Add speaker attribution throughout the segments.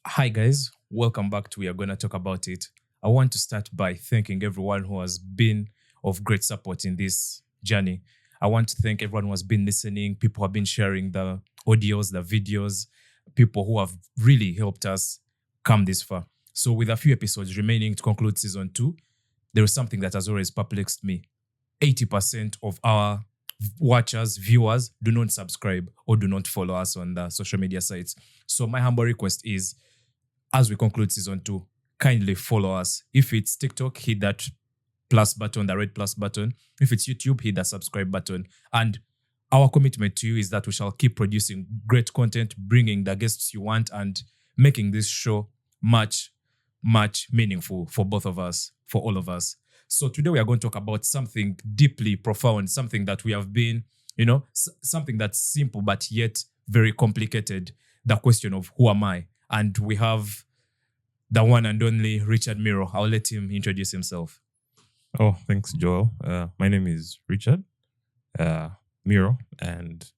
Speaker 1: Hi, guys. Welcome back to We Are Gonna Talk About It. I want to start by thanking everyone who has been of great support in this journey. I want to thank everyone who has been listening, people who have been sharing the audios, the videos, people who have really helped us come this far. So, with a few episodes remaining to conclude season 2, there is something that has always perplexed me. 80% of our watchers, viewers do not subscribe or do not follow us on the social media sites. So, my humble request is as we conclude season 2, kindly follow us. If it's TikTok, hit that plus button, the red plus button. If it's YouTube, hit the subscribe button. And our commitment to you is that we shall keep producing great content, bringing the guests you want, and making this show much, much meaningful for both of us, for all of us. So today we are going to talk about something deeply profound, something that we have been, something that's simple but yet very complicated. The question of who am I? And we have the one and only Richard Miiro. I'll let him introduce himself.
Speaker 2: Oh, thanks, Joel. My name is Richard Miiro, and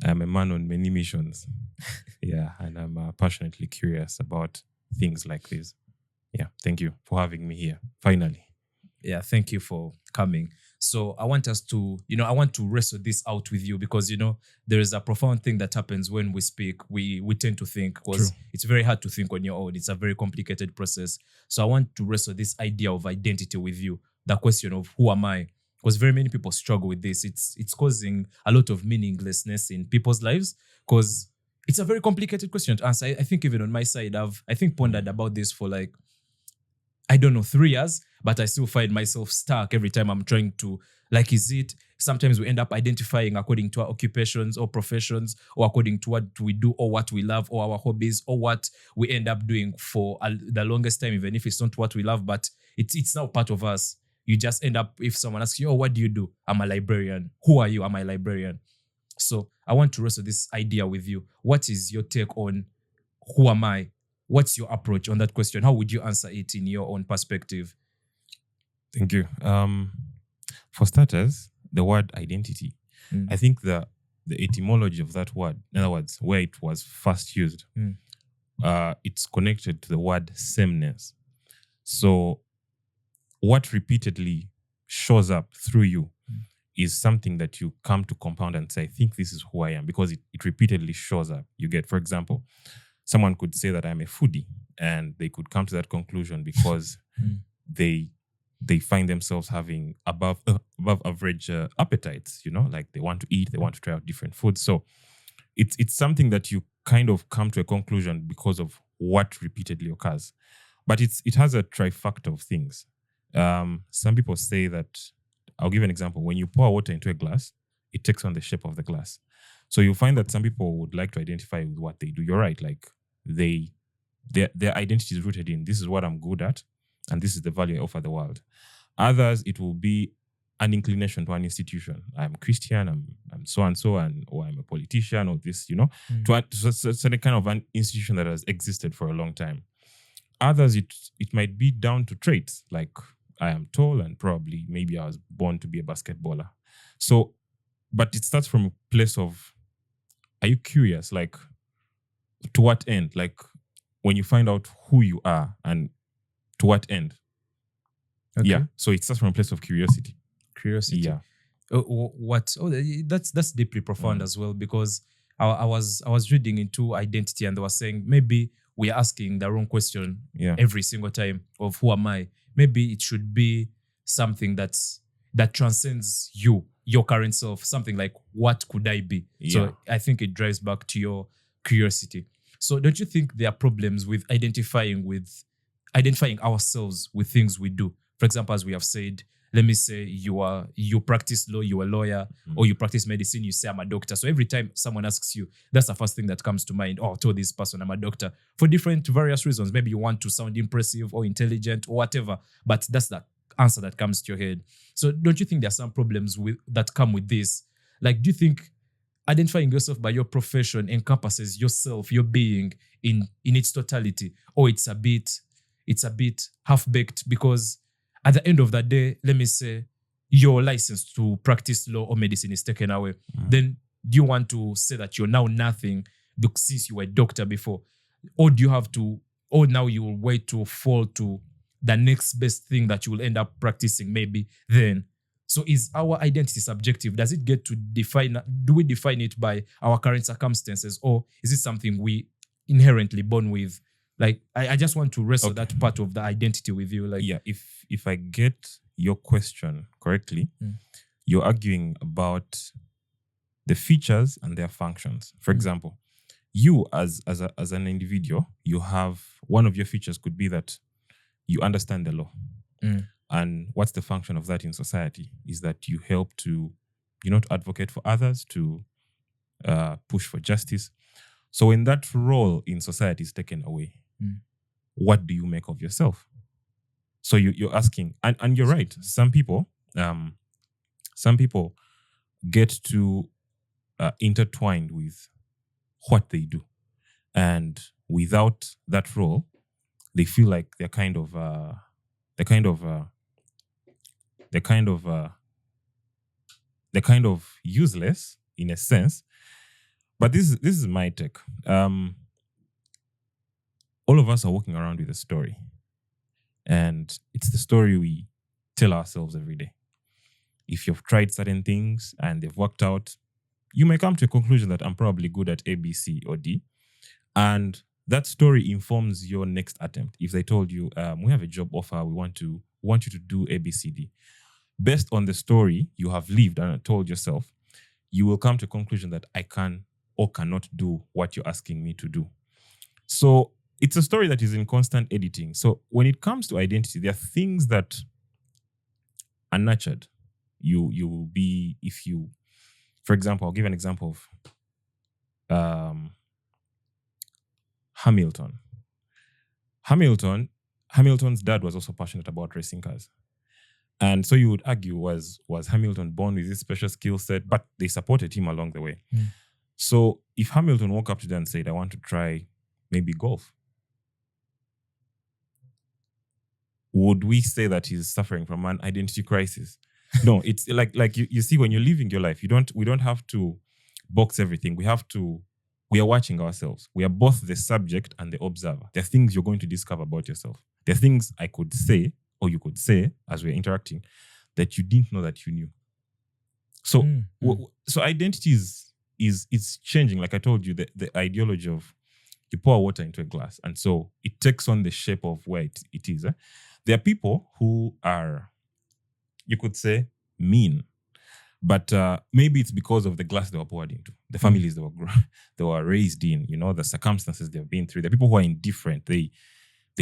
Speaker 2: I'm a man on many missions. Yeah, and I'm passionately curious about things like this. Yeah, thank you for having me here, finally.
Speaker 1: Yeah, thank you for coming. So I want us to, I want to wrestle this out with you because, there is a profound thing that happens when we speak. We tend to think because it's very hard to think on your own. It's a very complicated process. So I want to wrestle this idea of identity with you. The question of who am I? Because very many people struggle with this. It's causing a lot of meaninglessness in people's lives because it's a very complicated question to answer. I think even on my side, I've pondered about this for 3 years, but I still find myself stuck every time I'm trying to, sometimes we end up identifying according to our occupations or professions or according to what we do or what we love or our hobbies or what we end up doing for the longest time, even if it's not what we love, but it's now part of us. You just end up, if someone asks you, oh, what do you do? I'm a librarian. Who are you? I'm a librarian. So I want to wrestle this idea with you. What is your take on who am I? What's your approach on that question? How would you answer it in your own perspective?
Speaker 2: Thank you. For starters, the word identity. I think the etymology of that word, in other words, where it was first used, it's connected to the word sameness. So what repeatedly shows up through you is something that you come to compound and say, I think this is who I am, because it repeatedly shows up. You get, for example, someone could say that I'm a foodie, and they could come to that conclusion because they find themselves having above average appetites, like they want to eat, they want to try out different foods. So it's something that you kind of come to a conclusion because of what repeatedly occurs. But it has a trifecta of things. Some people say that, I'll give an example. When you pour water into a glass, it takes on the shape of the glass. So you'll find that some people would like to identify with what they do. You're right. Like their identity is rooted in, this is what I'm good at, and this is the value I offer the world. Others, it will be an inclination to an institution. I'm Christian, I'm so-and-so, or I'm a politician, or this, to a kind of an institution that has existed for a long time. Others, it might be down to traits, like I am tall and probably maybe I was born to be a basketballer. So, but it starts from a place of, are you curious? Like, to what end? Like, when you find out who you are and to what end? Okay. Yeah. So it starts from a place of curiosity.
Speaker 1: Curiosity.
Speaker 2: Yeah.
Speaker 1: That's deeply profound as well, because I was reading into identity and they were saying maybe we are asking the wrong question every single time of who am I? Maybe it should be something that transcends you, your current self, something like what could I be? Yeah. So I think it drives back to your curiosity. So don't you think there are problems with identifying ourselves with things we do? For example, as we have said, let me say you practice law, you're a lawyer, or you practice medicine, you say I'm a doctor. So every time someone asks you, that's the first thing that comes to mind. Oh, I told this person I'm a doctor for different various reasons. Maybe you want to sound impressive or intelligent or whatever, but that's the answer that comes to your head. So don't you think there are some problems that come with this? Like, do you think identifying yourself by your profession encompasses yourself, your being in its totality, or it's a bit half-baked? Because at the end of the day, let me say your license to practice law or medicine is taken away. Then do you want to say that you're now nothing since you were a doctor before? Or do you have to, or now you will wait to fall to the next best thing that you will end up practicing maybe then? So is our identity subjective? Does it get to do we define it by our current circumstances, or is it something we inherently born with? Like, I just want to wrestle that part of the identity with you. Like,
Speaker 2: yeah, if I get your question correctly, you're arguing about the features and their functions. For example, you as an individual, you have one of your features could be that you understand the law. And what's the function of that in society is that you help to, to advocate for others, to push for justice. So when that role in society is taken away, what do you make of yourself? So you're asking, and you're right. Some people get too intertwined with what they do, and without that role, they feel like they're kind of useless in a sense. But this is my take. All of us are walking around with a story, and it's the story we tell ourselves every day. If you've tried certain things and they've worked out, you may come to a conclusion that I'm probably good at A, B, C, or D. And that story informs your next attempt. If they told you, we have a job offer, we want you to do A, B, C, D. Based on the story you have lived and told yourself, you will come to a conclusion that I can or cannot do what you're asking me to do. So it's a story that is in constant editing. So when it comes to identity, there are things that are nurtured. You will be, for example, I'll give an example of Hamilton. Hamilton's dad was also passionate about racing cars. And so you would argue, was Hamilton born with this special skill set, but they supported him along the way. So if Hamilton woke up today and said, I want to try maybe golf, would we say that he's suffering from an identity crisis? No, it's like you see, when you're living your life, we don't have to box everything. We are watching ourselves. We are both the subject and the observer. There are things you're going to discover about yourself. There are things I could say, or you could say as we're interacting, that you didn't know that you knew. So, so identity is changing. Like I told you, the ideology of you pour water into a glass, and so it takes on the shape of where it is. There are people who are, you could say, mean, but maybe it's because of the glass they were poured into, the families they were raised in, the circumstances they've been through. The people who are indifferent, they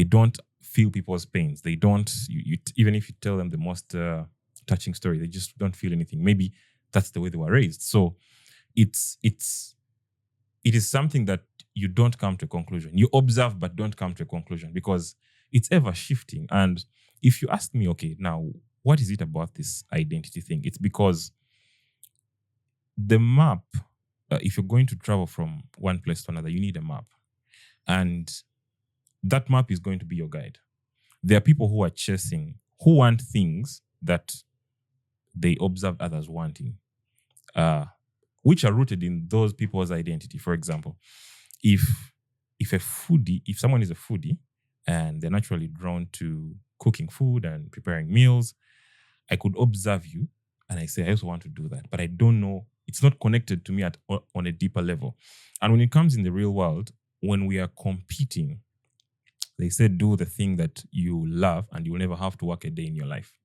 Speaker 2: don't feel people's pains. They don't, even if you tell them the most touching story, they just don't feel anything. Maybe that's the way they were raised. So it is something that you don't come to a conclusion. You observe, but don't come to a conclusion, because it's ever shifting. And if you ask me, okay, now, what is it about this identity thing? It's because the map, if you're going to travel from one place to another, you need a map. And that map is going to be your guide. There are people who want things that they observe others wanting, which are rooted in those people's identity. For example, if someone is a foodie and they're naturally drawn to cooking food and preparing meals, I could observe you and I say, I also want to do that, but I don't know. It's not connected to me on a deeper level. And when it comes in the real world, when we are competing, they say do the thing that you love and you'll never have to work a day in your life.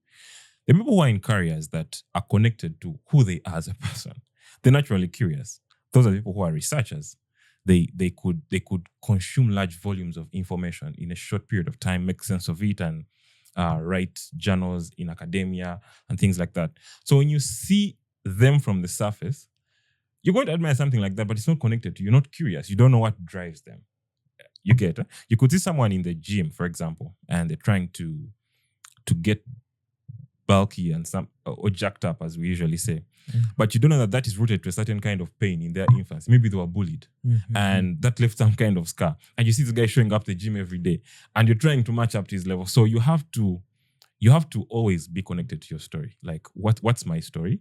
Speaker 2: The people who are in careers that are connected to who they are as a person, they're naturally curious. Those are the people who are researchers. They could consume large volumes of information in a short period of time, make sense of it, and write journals in academia and things like that. So when you see them from the surface, you're going to admire something like that, but it's not connected to you. You're not curious. You don't know what drives them. You get it? You could see someone in the gym, for example, and they're trying to get bulky and or jacked up, as we usually say. But you don't know that is rooted to a certain kind of pain in their infancy. Maybe they were bullied and that left some kind of scar. And you see this guy showing up the gym every day and you're trying to match up to his level. So you have to always be connected to your story. Like, what's my story?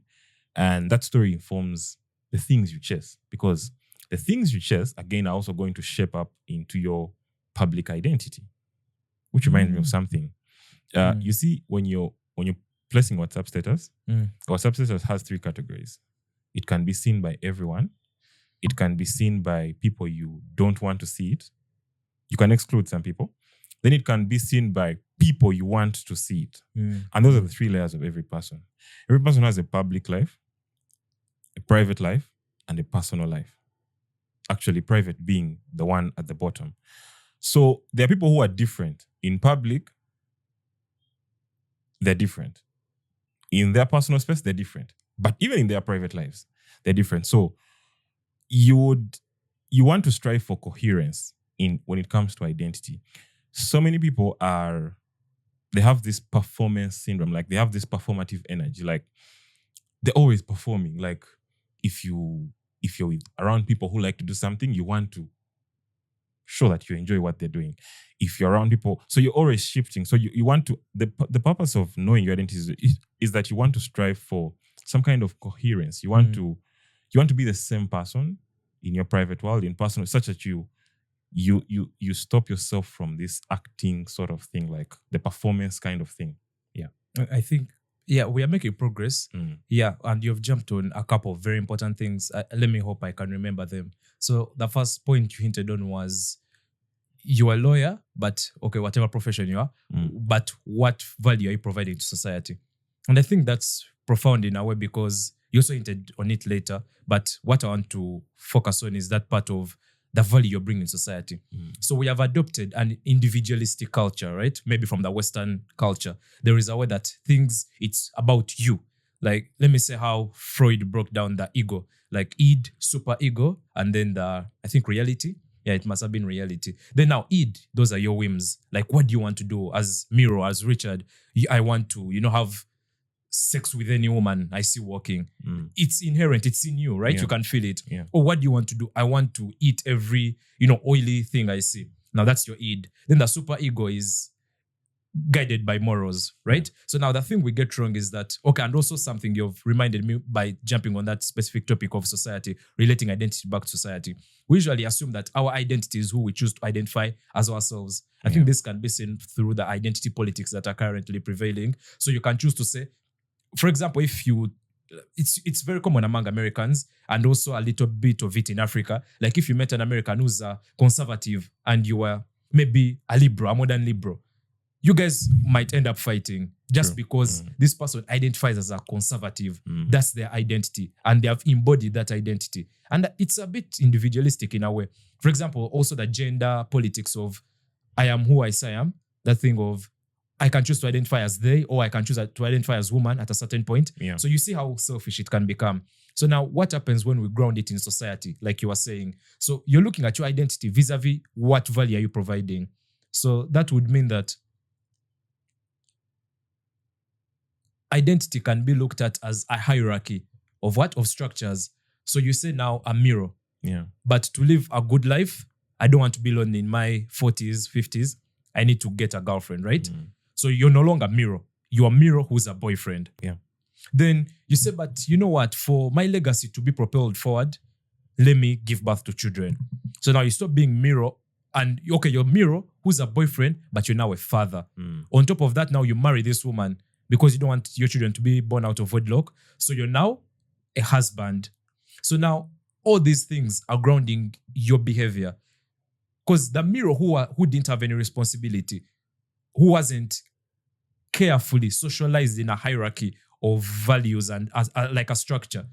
Speaker 2: And that story informs the things you chase, because the things you chase, again, are also going to shape up into your public identity, which reminds me of something. You see, when you're placing WhatsApp status, WhatsApp status has 3 categories. It can be seen by everyone. It can be seen by people you don't want to see it. You can exclude some people. Then it can be seen by people you want to see it. And those are the 3 layers of every person. Every person has a public life, a private life, and a personal life. Actually, private being the one at the bottom. So there are people who are different. In public, they're different. In their personal space, they're different. But even in their private lives, they're different. So you want to strive for coherence when it comes to identity. So many people they have this performance syndrome. Like, they have this performative energy. Like, they're always performing. Like, if you're around people who like to do something, you want to show that you enjoy what they're doing. If you're around people, so you're always shifting. So you want to, the purpose of knowing your identity is that you want to strive for some kind of coherence. You want to be the same person in your private world, in personal, such that you stop yourself from this acting sort of thing, like the performance kind of thing. Yeah.
Speaker 1: I think, we are making progress. Yeah, and you've jumped on a couple of very important things. Let me hope I can remember them. So the first point you hinted on was you're a lawyer, but okay, whatever profession you are, but what value are you providing to society? And I think that's profound in a way, because you also hinted on it later, but what I want to focus on is that part of the value you're bringing to society. So we have adopted an individualistic culture, right? Maybe from the Western culture. There is a way that it's about you. Like, let me say how Freud broke down the ego, like id, super ego, and then I think reality. Yeah, it must have been reality. Then now id, those are your whims. Like, what do you want to do? As Miiro, as Richard, I want to, have sex with any woman I see walking. It's inherent. It's in you, right?
Speaker 2: Yeah.
Speaker 1: You can feel it.
Speaker 2: Yeah.
Speaker 1: Or what do you want to do? I want to eat every, oily thing I see. Now that's your id. Then the super ego is guided by morals, right? So now the thing we get wrong is that, okay, and also something you've reminded me by jumping on that specific topic of society, relating identity back to society. We usually assume that our identity is who we choose to identify as ourselves. I think this can be seen through the identity politics that are currently prevailing. So you can choose to say, for example, it's very common among Americans, and also a little bit of it in Africa. Like, if you met an American who's a conservative and you were maybe a liberal, a modern liberal, you guys might end up fighting just because this person identifies as a conservative. That's their identity, and they have embodied that identity. And it's a bit individualistic in a way. For example, also the gender politics of I am who I say I am, that thing of I can choose to identify as they, or I can choose to identify as woman at a certain point.
Speaker 2: Yeah.
Speaker 1: So you see how selfish it can become. So now what happens when we ground it in society, like you were saying? So you're looking at your identity vis-a-vis what value are you providing? So that would mean that identity can be looked at as a hierarchy of what? Of structures. So you say now I'm Miiro.
Speaker 2: Yeah.
Speaker 1: But to live a good life, I don't want to be alone in my 40s, 50s. I need to get a girlfriend, right? So you're no longer Miiro. You are Miiro who's a boyfriend.
Speaker 2: Yeah.
Speaker 1: Then you say, but you know what? For my legacy to be propelled forward, let me give birth to children. So now you stop being Miiro, and okay, you're Miiro who's a boyfriend, but you're now a father. On top of that, now you marry this woman because you don't want your children to be born out of wedlock. So you're now a husband. So now all these things are grounding your behavior. Because the Miiro who didn't have any responsibility, who wasn't carefully socialized in a hierarchy of values and like a structure,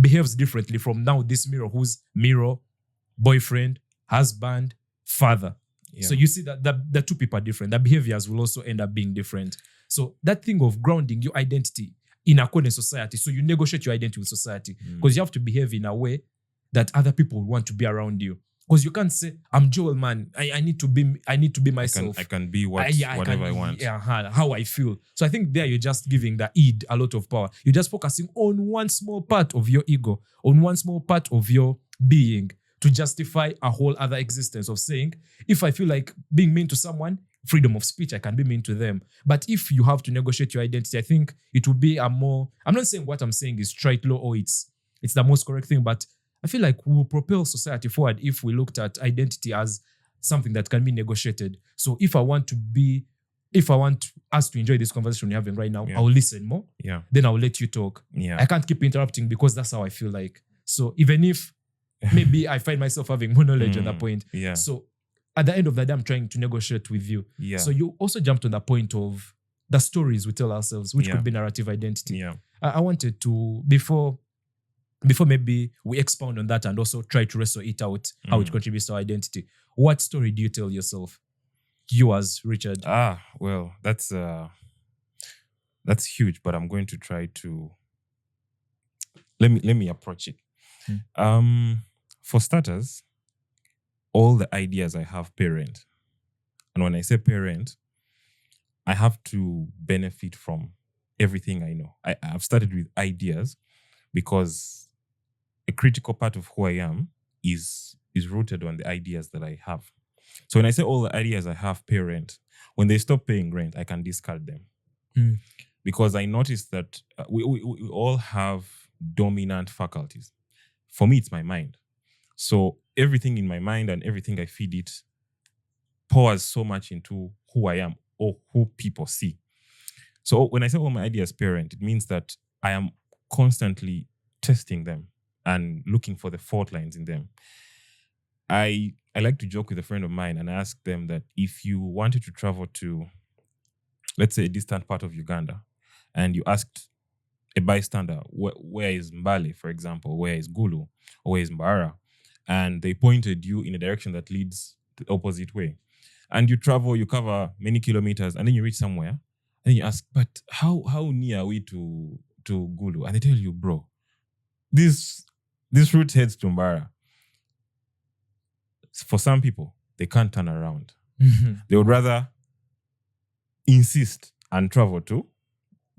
Speaker 1: behaves differently from now this Miiro who's Miiro, boyfriend, husband, father. Yeah. So you see that the two people are different. The behaviors will also end up being different. So that thing of grounding your identity in a common society, so you negotiate your identity with society because you have to behave in a way that other people want to be around you. Because you can't say, I'm Joel, man. I need to be myself.
Speaker 2: I can be whatever I want.
Speaker 1: Yeah, how I feel. So I think there you're just giving the id a lot of power. You're just focusing on one small part of your ego, on one small part of your being to justify a whole other existence of saying, if I feel like being mean to someone, freedom of speech, I can be mean to them. But if you have to negotiate your identity, I think it will be I'm not saying what I'm saying is straight law or it's the most correct thing, but I feel like we will propel society forward if we looked at identity as something that can be negotiated. So if I want us to enjoy this conversation we're having right now,
Speaker 2: Yeah.
Speaker 1: I'll listen more.
Speaker 2: Yeah.
Speaker 1: Then I'll let you talk.
Speaker 2: Yeah.
Speaker 1: I can't keep interrupting because that's how I feel like. So even if maybe I find myself having more knowledge at that point.
Speaker 2: Yeah.
Speaker 1: So at the end of the day, I'm trying to negotiate with you.
Speaker 2: Yeah.
Speaker 1: So you also jumped on the point of the stories we tell ourselves, which
Speaker 2: Yeah.
Speaker 1: could be narrative identity.
Speaker 2: Yeah.
Speaker 1: I wanted to, before maybe we expound on that and also try to wrestle it out, how it contributes to our identity. What story do you tell yourself? You as Richard.
Speaker 2: Well, that's huge, but I'm going to try to let me approach it. For starters, all the ideas I have parent. And when I say parent, I have to benefit from everything I know. I've started with ideas because a critical part of who I am is rooted on the ideas that I have. So when I say all the ideas I have parent, when they stop paying rent, I can discard them. Because I noticed that we all have dominant faculties. For me, it's my mind. So everything in my mind and everything I feed it pours so much into who I am or who people see. So when I say all my ideas parent, it means that I am constantly testing them and looking for the fault lines in them. I like to joke with a friend of mine and I ask them that if you wanted to travel to, let's say, a distant part of Uganda, and you asked a bystander, where is Mbale, for example, where is Gulu, or where is Mbara, and they pointed you in a direction that leads the opposite way. And you travel, you cover many kilometers, and then you reach somewhere, and then you ask, but how near are we to Gulu? And they tell you, bro, this route heads to Mbara. For some people, they can't turn around. They would rather insist and travel to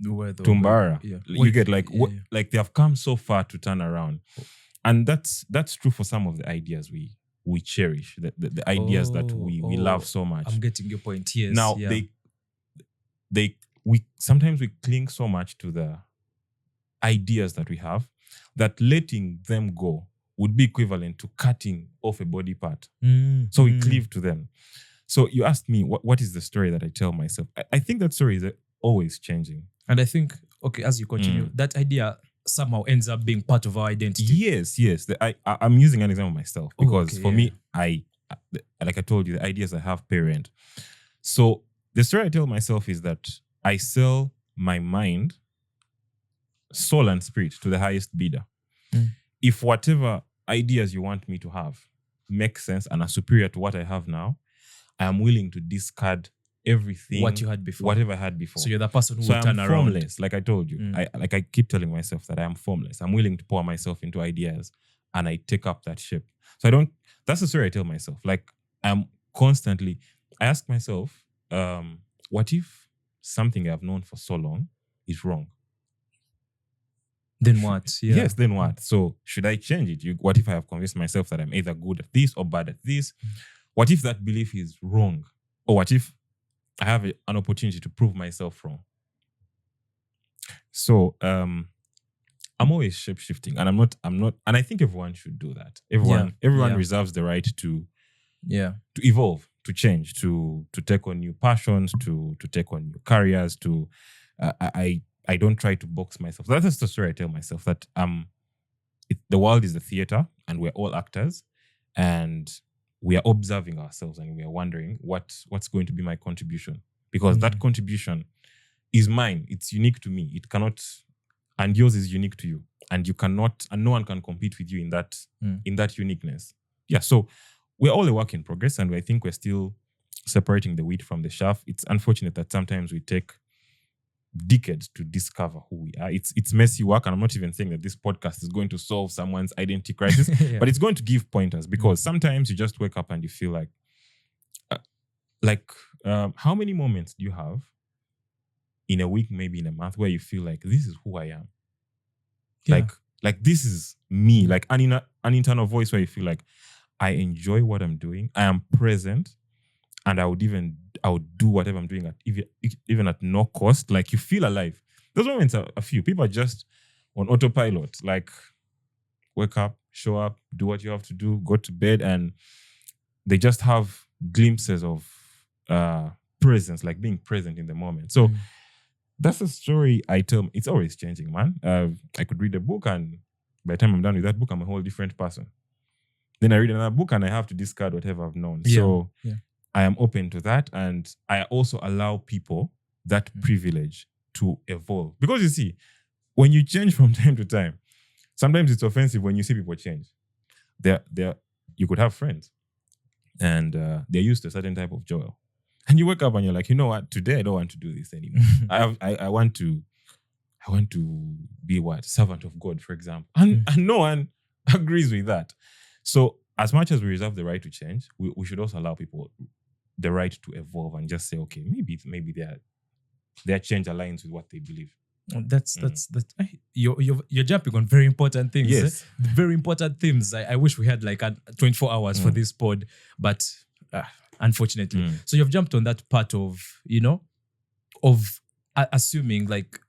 Speaker 2: Mbara.
Speaker 1: Yeah.
Speaker 2: You get like they have come so far to turn around. And that's true for some of the ideas we cherish, the ideas that we love so much.
Speaker 1: I'm getting your point. Yes.
Speaker 2: Now we sometimes we cling so much to the ideas that we have that letting them go would be equivalent to cutting off a body part. So we cleave to them. So you asked me, what is the story that I tell myself? I think that story is always changing.
Speaker 1: And I think, okay, as you continue, that idea somehow ends up being part of our identity.
Speaker 2: Yes. I'm using an example of myself because for me, like I told you, the ideas I have parent. So the story I tell myself is that I sell my mind, soul and spirit to the highest bidder. If whatever ideas you want me to have make sense and are superior to what I have now, I am willing to discard everything,
Speaker 1: what you had before,
Speaker 2: whatever I had before.
Speaker 1: So you're the person who will turn around.
Speaker 2: Formless, like I told you. I keep telling myself that I am formless. I'm willing to pour myself into ideas and I take up that shape. So that's the story I tell myself. Like I ask myself, what if something I've known for so long is wrong?
Speaker 1: Then what? Yeah.
Speaker 2: Yes, then what? So should I change it? What if I have convinced myself that I'm either good at this or bad at this? What if that belief is wrong? Or what if I have an opportunity to prove myself wrong? So I'm always shape-shifting, and I'm not, and I think everyone should do that. Everyone reserves the right to evolve, to change, to take on new passions, to take on new careers. I don't try to box myself. That's the story I tell myself, that the world is a theater and we're all actors and we are observing ourselves and we are wondering what's going to be my contribution, because that contribution is mine. It's unique to me. It cannot, and yours is unique to you, and you cannot, and no one can compete with you in that uniqueness. Yeah. So we're all a work in progress, and I think we're still separating the wheat from the chaff. It's unfortunate that sometimes we take decades to discover who we are. It's messy work, and I'm not even saying that this podcast is going to solve someone's identity crisis, but it's going to give pointers, because sometimes you just wake up and you feel like how many moments do you have in a week, maybe in a month, where you feel like this is who I am? Like this is me, like an internal voice where you feel like I enjoy what I'm doing, I am present, and I would do whatever I'm doing even at no cost. Like you feel alive. Those moments are a few. People are just on autopilot. Like wake up, show up, do what you have to do, go to bed, and they just have glimpses of presence, like being present in the moment. So that's a story I tell. It's always changing, man. I could read a book, and by the time I'm done with that book, I'm a whole different person. Then I read another book, and I have to discard whatever I've known. So I am open to that, and I also allow people that privilege to evolve. Because you see, when you change from time to time, sometimes it's offensive when you see people change. You could have friends, and they're used to a certain type of Joel. And you wake up and you're like, you know what? Today I don't want to do this anymore. I want to be what? Servant of God, for example. And no one agrees with that. So as much as we reserve the right to change, we should also allow people the right to evolve and just say, okay, maybe their change aligns with what they believe.
Speaker 1: That's you're jumping on very important things.
Speaker 2: Yes.
Speaker 1: Very important themes. I wish we had like 24 hours for this pod, but unfortunately. So you've jumped on that part of, assuming like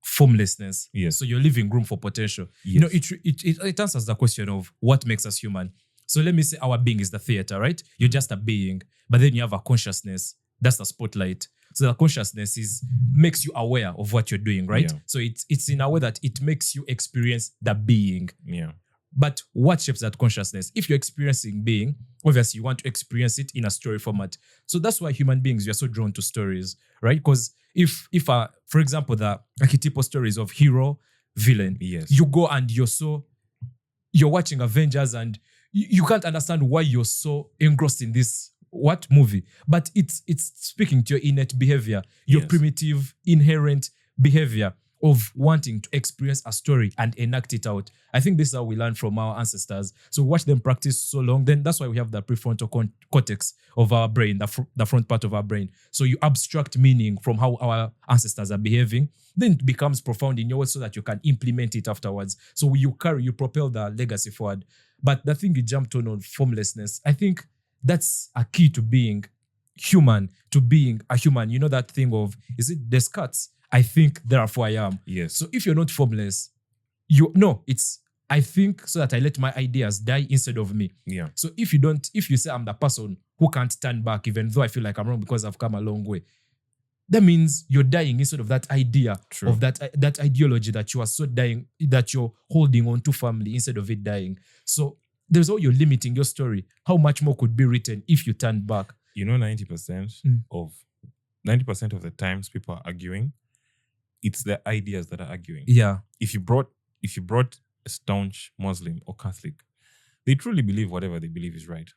Speaker 1: formlessness.
Speaker 2: Yes.
Speaker 1: So you're leaving room for potential.
Speaker 2: Yes.
Speaker 1: It answers the question of what makes us human. So let me say our being is the theater, right? You're just a being, but then you have a consciousness. That's the spotlight. So the consciousness makes you aware of what you're doing, right?
Speaker 2: Yeah.
Speaker 1: So it's in a way that it makes you experience the being.
Speaker 2: Yeah.
Speaker 1: But what shapes that consciousness? If you're experiencing being, obviously you want to experience it in a story format. So that's why human beings, we are so drawn to stories, right? Because if for example, the archetypal stories of hero, villain,
Speaker 2: yes,
Speaker 1: you go and you're watching Avengers and you can't understand why you're so engrossed in this movie, but it's speaking to your innate behavior, your primitive, inherent behavior of wanting to experience a story and enact it out. I think this is how we learn from our ancestors. So we watch them practice so long, then that's why we have the prefrontal cortex of our brain, the front part of our brain. So you abstract meaning from how our ancestors are behaving, then it becomes profound in your way so that you can implement it afterwards. So you propel the legacy forward. But the thing you jumped on formlessness, I think that's a key to being human, to being a human. You know that thing of, is it Descartes? I think, therefore I am.
Speaker 2: Yes.
Speaker 1: So if you're not formless, it's I think so that I let my ideas die instead of me.
Speaker 2: Yeah.
Speaker 1: So if you say I'm the person who can't turn back, even though I feel like I'm wrong because I've come a long way, that means you're dying instead of that idea,
Speaker 2: True.
Speaker 1: of that ideology that you are so dying, that you're holding on to firmly instead of it dying. So there's all you're limiting your story. How much more could be written if you turn back?
Speaker 2: 90% of the times people are arguing, it's the ideas that are arguing.
Speaker 1: Yeah.
Speaker 2: If you brought a staunch Muslim or Catholic, they truly believe whatever they believe is right.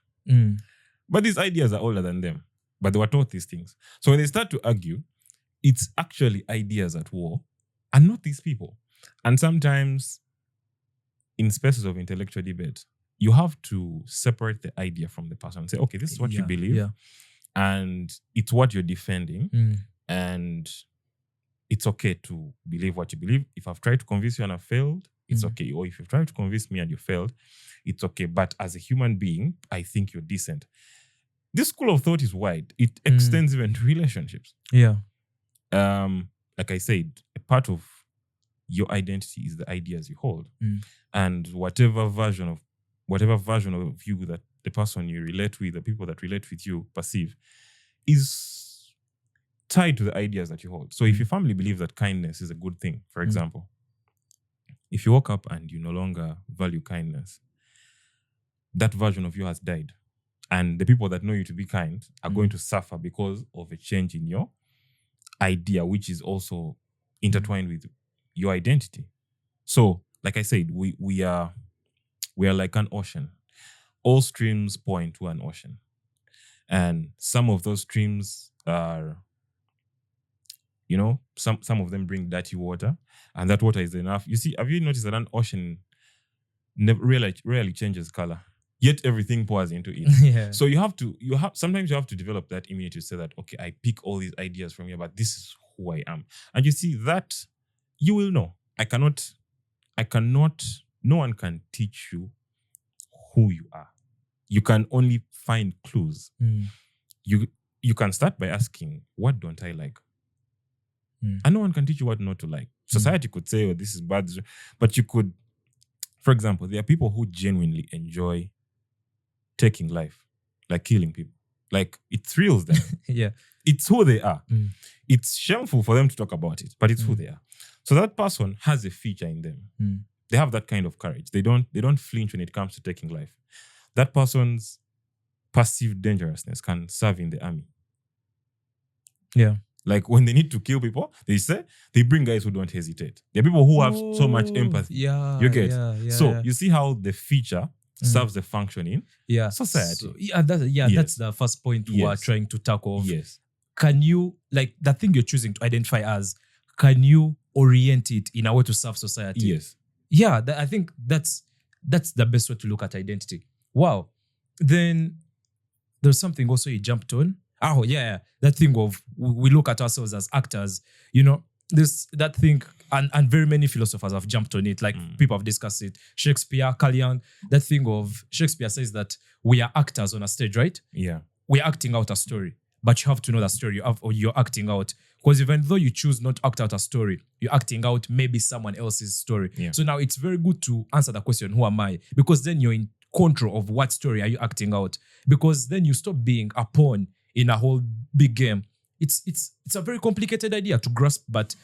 Speaker 2: But these ideas are older than them. But they were taught these things. So when they start to argue, it's actually ideas at war and not these people. And sometimes in spaces of intellectual debate, you have to separate the idea from the person and say, okay, this is what you believe. And it's what you're defending. And it's okay to believe what you believe. If I've tried to convince you and I've failed, it's okay. Or if you've tried to convince me and you failed, it's okay. But as a human being, I think you're decent. This school of thought is wide. It extends even to relationships.
Speaker 1: Yeah.
Speaker 2: Like I said, a part of your identity is the ideas you hold. And whatever version of you that the person you relate with, the people that relate with you perceive, is tied to the ideas that you hold. So if your family believes that kindness is a good thing, for example, if you woke up and you no longer value kindness, that version of you has died. And the people that know you to be kind are going to suffer because of a change in your idea, which is also intertwined with your identity. So, like I said, we are like an ocean. All streams point to an ocean. And some of those streams are, some of them bring dirty water, and that water is enough. You see, have you noticed that an ocean rarely changes color? Yet everything pours into it.
Speaker 1: Yeah.
Speaker 2: So sometimes you have to develop that immunity to say that, okay, I pick all these ideas from here, but this is who I am. And you see that you will know. No one can teach you who you are. You can only find clues. You can start by asking, what don't I like? And no one can teach you what not to like. Society could say, oh, this is bad. But you could, For example, there are people who genuinely enjoy taking life, like killing people. Like, it thrills them.
Speaker 1: Yeah.
Speaker 2: It's who they are. It's shameful for them to talk about it, but it's who they are. So that person has a feature in them. They have that kind of courage. They don't flinch when it comes to taking life. That person's perceived dangerousness can serve in the army.
Speaker 1: Yeah.
Speaker 2: Like, when they need to kill people, they bring guys who don't hesitate. There are people who have so much empathy.
Speaker 1: Yeah.
Speaker 2: You get?
Speaker 1: Yeah,
Speaker 2: So you see how the feature serves the function in society.
Speaker 1: So, that's the first point we are trying to tackle.
Speaker 2: Yes.
Speaker 1: Can you, like, the thing you're choosing to identify as, can you orient it in a way to serve society?
Speaker 2: Yes.
Speaker 1: Yeah, I think that's the best way to look at identity. Wow. Then there's something also you jumped on. Oh, yeah. That thing of we look at ourselves as actors. You know, that thing, and very many philosophers have jumped on it. Like, people have discussed it. Shakespeare, Carl Jung, that thing of Shakespeare says that we are actors on a stage, right?
Speaker 2: Yeah.
Speaker 1: We're acting out a story. But you have to know that story you're acting out. Because even though you choose not to act out a story, you're acting out maybe someone else's story.
Speaker 2: Yeah.
Speaker 1: So now it's very good to answer the question, who am I? Because then you're in control of what story are you acting out. Because then you stop being a pawn in a whole big game. It's a very complicated idea to grasp, but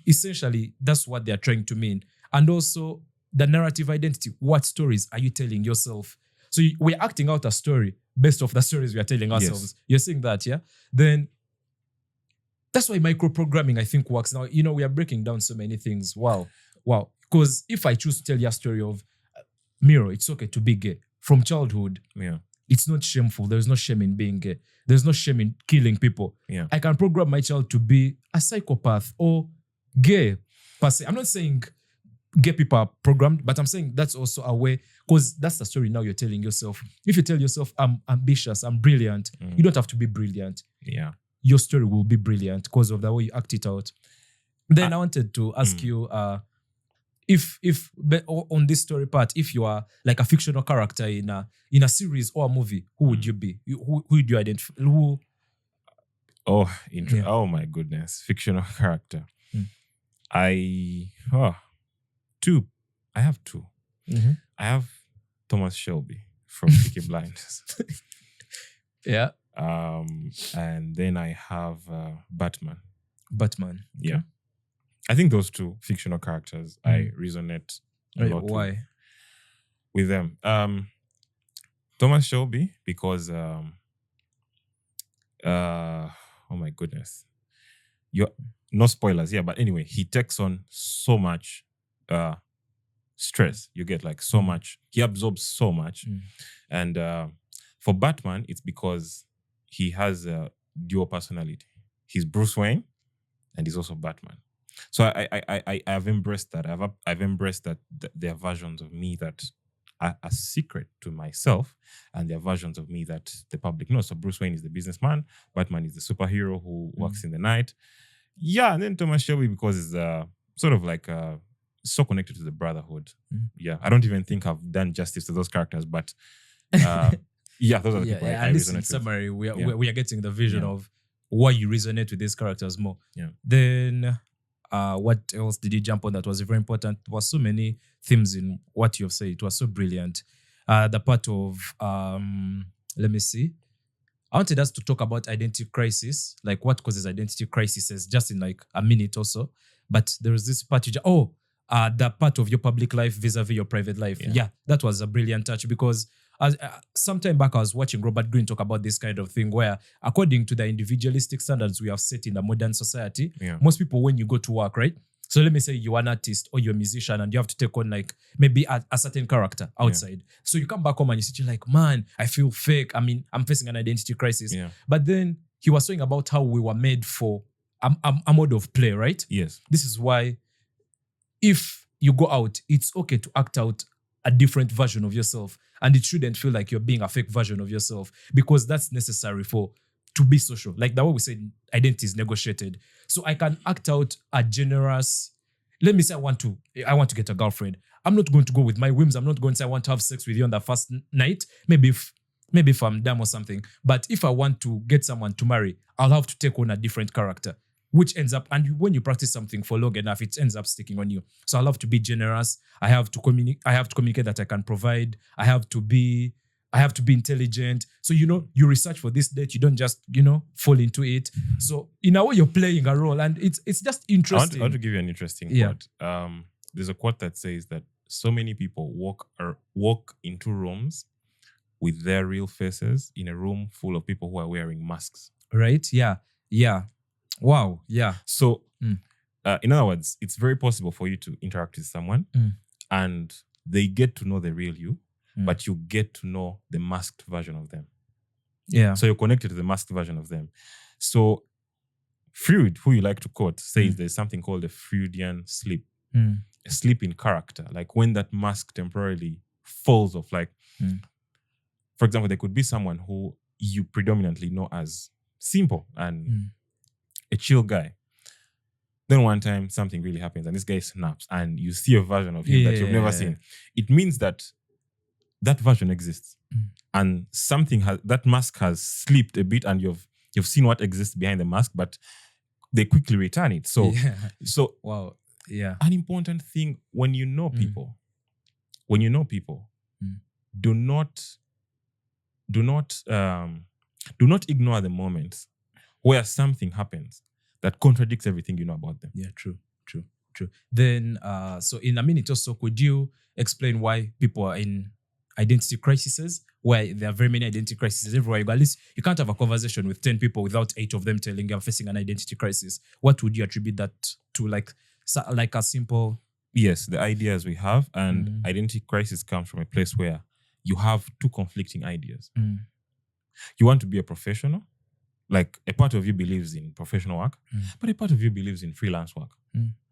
Speaker 1: essentially that's what they're trying to mean. And also the narrative identity. What stories are you telling yourself? So we're acting out a story based off the stories we are telling ourselves.
Speaker 2: Yes.
Speaker 1: You're saying that, yeah? Then that's why micro-programming, I think, works. Now, you know, we are breaking down so many things. Wow. Because if I choose to tell you a story of Miiro, it's okay to be gay. From childhood, it's not shameful. There's no shame in being gay. There's no shame in killing people.
Speaker 2: Yeah.
Speaker 1: I can program my child to be a psychopath or gay per se. I'm not saying gay people are programmed, but I'm saying that's also a way, because that's the story now you're telling yourself. If you tell yourself, I'm ambitious, I'm brilliant, you don't have to be brilliant.
Speaker 2: Yeah.
Speaker 1: Your story will be brilliant because of the way you act it out. Then I wanted to ask you, if on this story part, if you are like a fictional character in a series or a movie, who would you be? Who would you identify?
Speaker 2: Oh my goodness, fictional character. I have two. I have Thomas Shelby from Peaky Blinders.
Speaker 1: Yeah.
Speaker 2: And then I have Batman.
Speaker 1: Batman.
Speaker 2: Yeah. I think those two fictional characters I resonate a lot
Speaker 1: Why?
Speaker 2: with them. Thomas Shelby, because oh my goodness. No spoilers, but anyway, he takes on so much stress. You get like so much. He absorbs so much. And for Batman, it's because he has a dual personality. He's Bruce Wayne and he's also Batman. So I have embraced that. I've embraced that there are versions of me that are a secret to myself, and there are versions of me that the public knows. So Bruce Wayne is the businessman, Batman is the superhero who works in the night. Yeah, and then Thomas Shelby, because it's sort of like so connected to the brotherhood. Yeah, I don't even think I've done justice to those characters, but those are the people I
Speaker 1: at least
Speaker 2: resonate
Speaker 1: in
Speaker 2: with.
Speaker 1: summary, we are getting the vision of why you resonate with these characters more.
Speaker 2: Yeah.
Speaker 1: Then what else did you jump on that was very important? There were so many themes in what you've said. It was so brilliant. The part of let me see. I wanted us to talk about identity crisis, like what causes identity crises, just in like a minute or so. But there was this part the part of your public life vis-a-vis your private life. Yeah, that was a brilliant touch, because some time back I was watching Robert Greene talk about this kind of thing where, according to the individualistic standards we have set in the modern society, most people, when you go to work, right? So let me say you're an artist or you're a musician and you have to take on like maybe a certain character outside. So you come back home and you sit, you're like, man, I feel fake. I mean, I'm facing an identity crisis. But then he was talking about how we were made for a mode of play, right?
Speaker 2: Yes.
Speaker 1: This is why if you go out, it's okay to act out a different version of yourself, and it shouldn't feel like you're being a fake version of yourself, because that's necessary to be social. Like the way we said, identity is negotiated. So I can act out a generous, let me say I want to get a girlfriend. I'm not going to go with my whims. I'm not going to say I want to have sex with you on the first night. Maybe if I'm dumb or something. But if I want to get someone to marry, I'll have to take on a different character. which ends up, and when you practice something for long enough, it ends up sticking on you. So I love to be generous. I have to communicate that I can provide. I have to be intelligent. So, you research for this date. You don't just, fall into it. So in a way, you're playing a role, and it's just interesting.
Speaker 2: I want to give you an interesting quote. There's a quote that says that so many people walk into rooms with their real faces in a room full of people who are wearing masks.
Speaker 1: Right? Yeah. Yeah. Wow. Yeah.
Speaker 2: So, in other words, it's very possible for you to interact with someone and they get to know the real you, but you get to know the masked version of them.
Speaker 1: Yeah.
Speaker 2: So you're connected to the masked version of them. So Freud, who you like to quote, says there's something called a Freudian sleep, a sleep in character. Like when that mask temporarily falls off. Like, for example, there could be someone who you predominantly know as simple and a chill guy. Then one time something really happens and this guy snaps and you see a version of him that you've never seen. It means that version exists and that mask has slipped a bit and you've seen what exists behind the mask, but they quickly return it. So
Speaker 1: wow. Yeah.
Speaker 2: An important thing when you know people, do not ignore the moments where something happens that contradicts everything you know about them.
Speaker 1: Yeah, true. Then, so in a minute or so, could you explain why people are in identity crises, where there are very many identity crises everywhere you go? At least you can't have a conversation with 10 people without 8 of them telling you I'm facing an identity crisis. What would you attribute that to? Like a simple...
Speaker 2: Yes, the ideas we have, and identity crisis comes from a place where you have 2 conflicting ideas. You want to be a professional. Like a part of you believes in professional work, but a part of you believes in freelance work.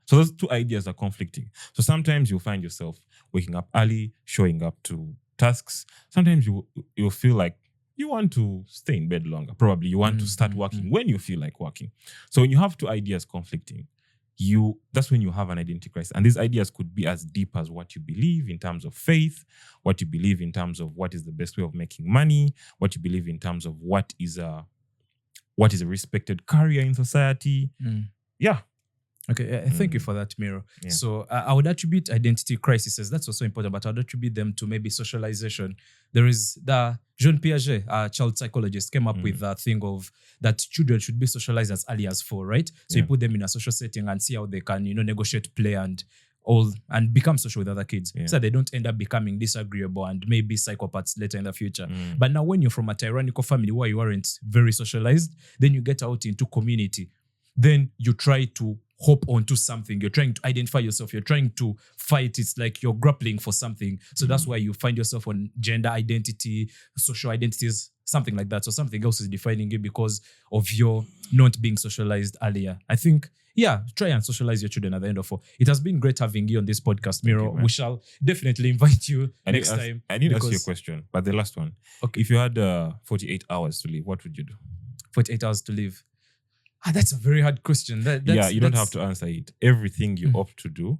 Speaker 2: So those 2 ideas are conflicting. So sometimes you'll find yourself waking up early, showing up to tasks. Sometimes you'll feel like you want to stay in bed longer. Probably you want to start working when you feel like working. So when you have 2 ideas conflicting, that's when you have an identity crisis. And these ideas could be as deep as what you believe in terms of faith, what you believe in terms of what is the best way of making money, what you believe in terms of what is a respected career in society. Yeah.
Speaker 1: Okay, thank you for that, Miiro.
Speaker 2: Yeah.
Speaker 1: So I would attribute identity crises. That's also important, but I would attribute them to maybe socialization. There is Jean Piaget, a child psychologist, came up with a thing of that children should be socialized as early as 4, right? So you put them in a social setting and see how they can, negotiate, play, and become social with other kids, so they don't end up becoming disagreeable and maybe psychopaths later in the future. But now when you're from a tyrannical family where you aren't very socialized, then you get out into community. Then you try to hop onto something. You're trying to identify yourself. You're trying to fight. It's like you're grappling for something. So that's why you find yourself on gender identity, social identities, something like that. So something else is defining you because of your not being socialized earlier. I think, try and socialize your children at the end of 4. It has been great having you on this podcast, Miiro. We shall definitely invite you next time.
Speaker 2: I need to ask you a question, but the last one.
Speaker 1: Okay.
Speaker 2: If you had 48 hours to live, what would you do?
Speaker 1: 48 hours to live. That's a very hard question.
Speaker 2: You don't have to answer it. Everything you opt to do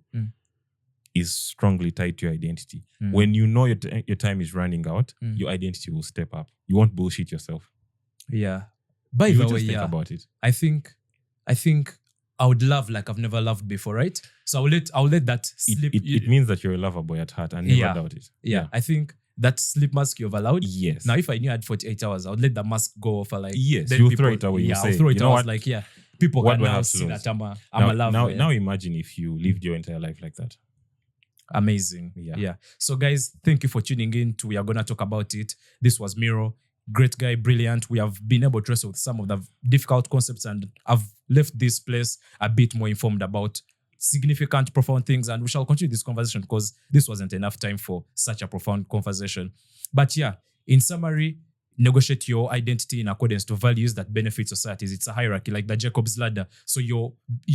Speaker 2: is strongly tied to your identity. When you know your time is running out, your identity will step up. You won't bullshit yourself.
Speaker 1: Yeah. By
Speaker 2: you
Speaker 1: the way,
Speaker 2: just think about it.
Speaker 1: I think I would love like I've never loved before, right? So I'll let that slip.
Speaker 2: It means that you're a lover boy at heart and never doubt it.
Speaker 1: Yeah. I think that sleep mask you've allowed.
Speaker 2: Yes.
Speaker 1: Now, if I knew I had 48 hours, I would let the mask go for like...
Speaker 2: Yes, you'll throw it away.
Speaker 1: I'll throw it away. Like, people
Speaker 2: what
Speaker 1: can now see that I'm a lover.
Speaker 2: Now imagine if you lived your entire life like that.
Speaker 1: Amazing. Yeah. So guys, thank you for tuning in to We Are Gonna Talk About It. This was Miiro. Great guy, brilliant. We have been able to wrestle with some of the difficult concepts and I've left this place a bit more informed about significant, profound things, and we shall continue this conversation because this wasn't enough time for such a profound conversation. But in summary, negotiate your identity in accordance to values that benefit societies. It's a hierarchy, like the Jacob's ladder. So you're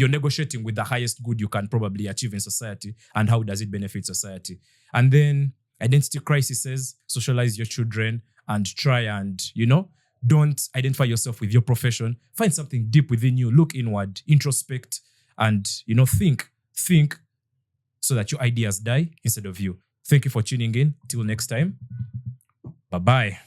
Speaker 1: negotiating with the highest good you can probably achieve in society, and how does it benefit society? And then identity crises, socialize your children and try and, don't identify yourself with your profession. Find something deep within you, look inward, introspect, and, think so that your ideas die instead of you. Thank you for tuning in. Till next time. Bye-bye.